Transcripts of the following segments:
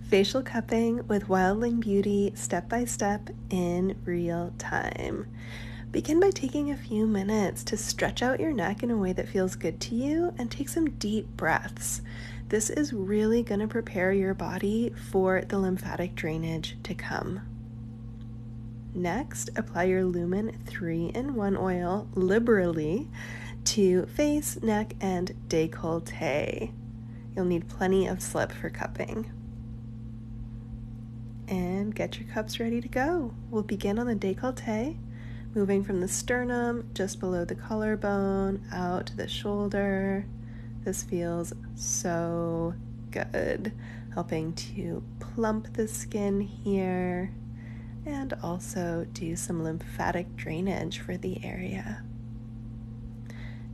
Facial cupping with Wildling Beauty step by step in real time. Begin by taking a few minutes to stretch out your neck in a way that feels good to you and take some deep breaths. This is really going to prepare your body for the lymphatic drainage to come. Next, apply your Lumin 3-in-1 oil liberally to face, neck, and décolleté. You'll need plenty of slip for cupping. And get your cups ready to go. We'll begin on the décolleté, moving from the sternum just below the collarbone out to the shoulder. This feels so good, helping to plump the skin here and also do some lymphatic drainage for the area.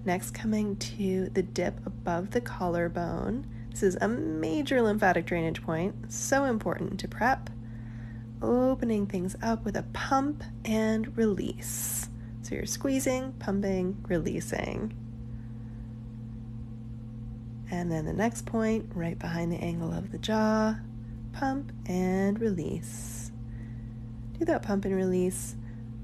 Next, coming to the dip above the collarbone. This is a major lymphatic drainage point, so important to prep. Opening things up with a pump and release. So you're squeezing, pumping, releasing. And then the next point, right behind the angle of the jaw, pump and release. Do that pump and release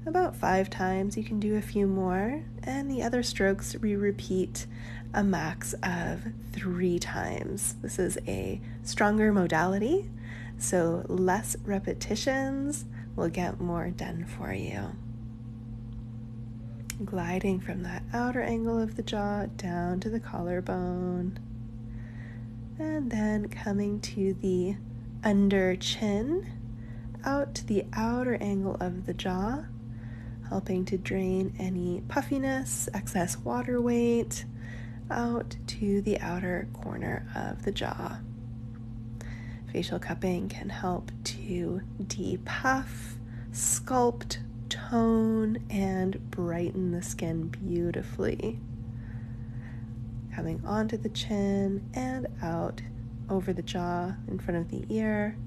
about 5 times. You can do a few more, and the other strokes we repeat a max of 3 times. This is a stronger modality, so less repetitions will get more done for you. Gliding from that outer angle of the jaw down to the collarbone, and then coming to the under chin, out to the outer angle of the jaw, helping to drain any puffiness, excess water weight, out to the outer corner of the jaw. Facial cupping can help to depuff, sculpt, tone, and brighten the skin beautifully. Coming onto the chin and out over the jaw in front of the ear.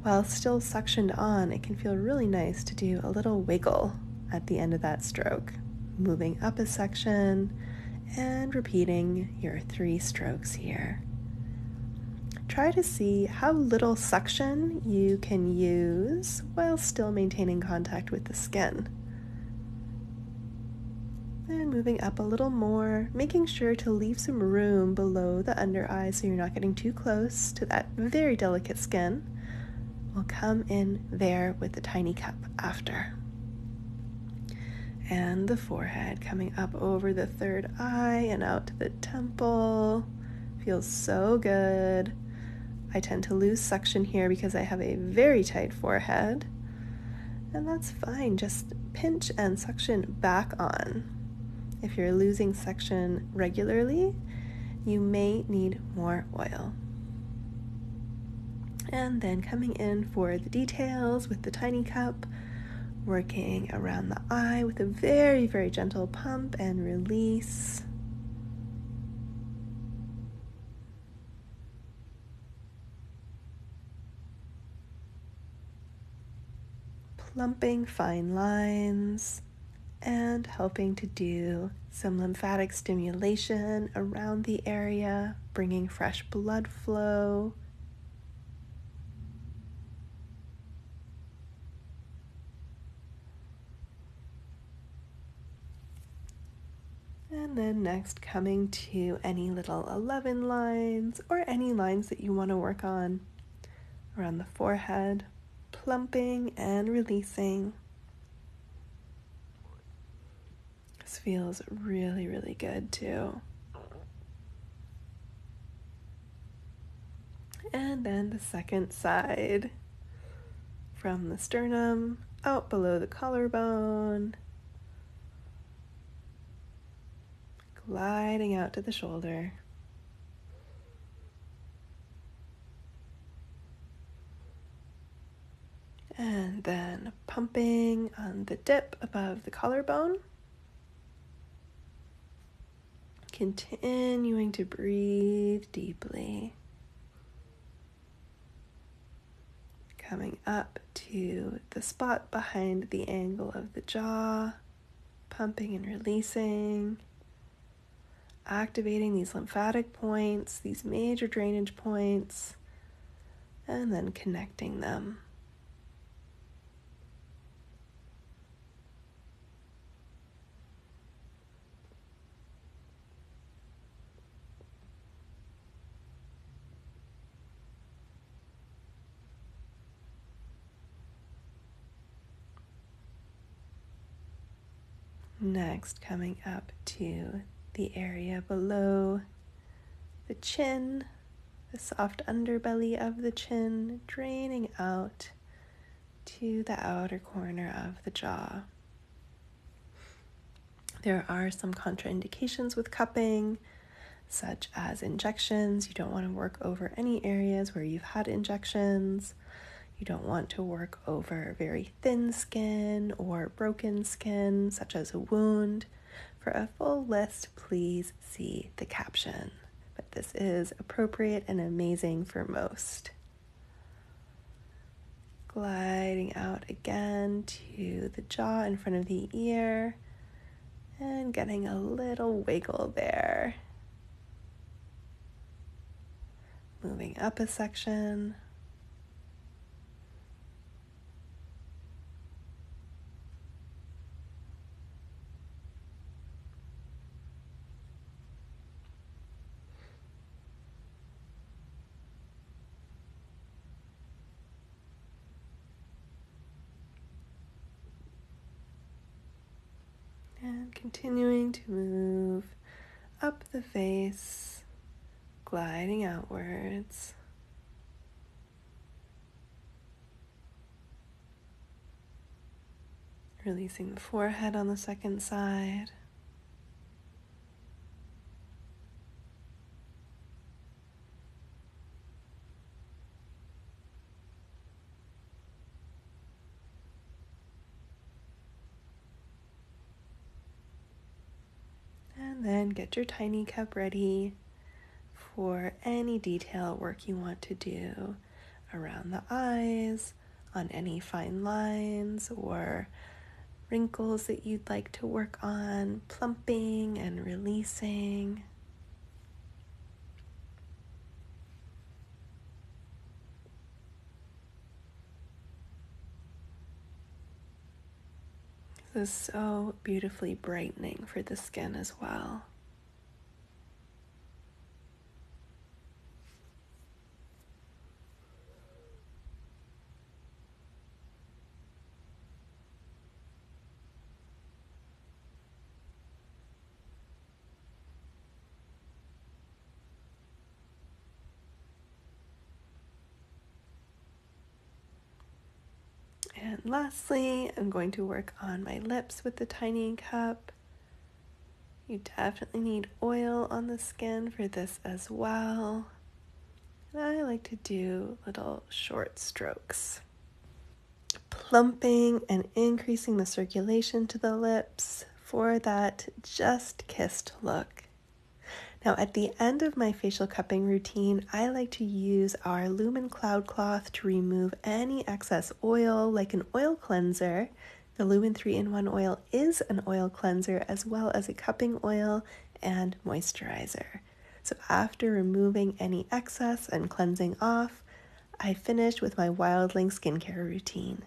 While still suctioned on, it can feel really nice to do a little wiggle at the end of that stroke, moving up a section and repeating your 3 strokes here. Try to see how little suction you can use while still maintaining contact with the skin. And moving up a little more, making sure to leave some room below the under eye so you're not getting too close to that very delicate skin. We'll come in there with the tiny cup after. And the forehead coming up over the third eye and out to the temple. Feels so good. I tend to lose suction here because I have a very tight forehead. And that's fine, just pinch and suction back on. If you're losing suction regularly, you may need more oil. And then coming in for the details with the tiny cup, working around the eye with a very, very gentle pump and release. Plumping fine lines and helping to do some lymphatic stimulation around the area, bringing fresh blood flow. And then next, coming to any little 11 lines or any lines that you want to work on around the forehead, plumping and releasing. This feels really, really good too. And then the second side, from the sternum out below the collarbone, gliding out to the shoulder. And then pumping on the dip above the collarbone. Continuing to breathe deeply. Coming up to the spot behind the angle of the jaw, pumping and releasing. Activating these lymphatic points, these major drainage points, and then connecting them. Next, coming up to the area below the chin, the soft underbelly of the chin, draining out to the outer corner of the jaw. There are some contraindications with cupping, such as injections. You don't want to work over any areas where you've had injections. You don't want to work over very thin skin or broken skin, such as a wound. For a full list, please see the caption. But this is appropriate and amazing for most. Gliding out again to the jaw in front of the ear and getting a little wiggle there. Moving up a section. And continuing to move up the face, gliding outwards. Releasing the forehead on the second side. And then get your tiny cup ready for any detail work you want to do around the eyes, on any fine lines or wrinkles that you'd like to work on, plumping and releasing. This is so beautifully brightening for the skin as well. And lastly, I'm going to work on my lips with the tiny cup. You definitely need oil on the skin for this as well. And I like to do little short strokes. Plumping and increasing the circulation to the lips for that just kissed look. Now, at the end of my facial cupping routine, I like to use our Lumin cloud cloth to remove any excess oil, like an oil cleanser. The Lumin 3-in-1 oil is an oil cleanser as well as a cupping oil and moisturizer. So after removing any excess and cleansing off, I finish with my Wildling skincare routine.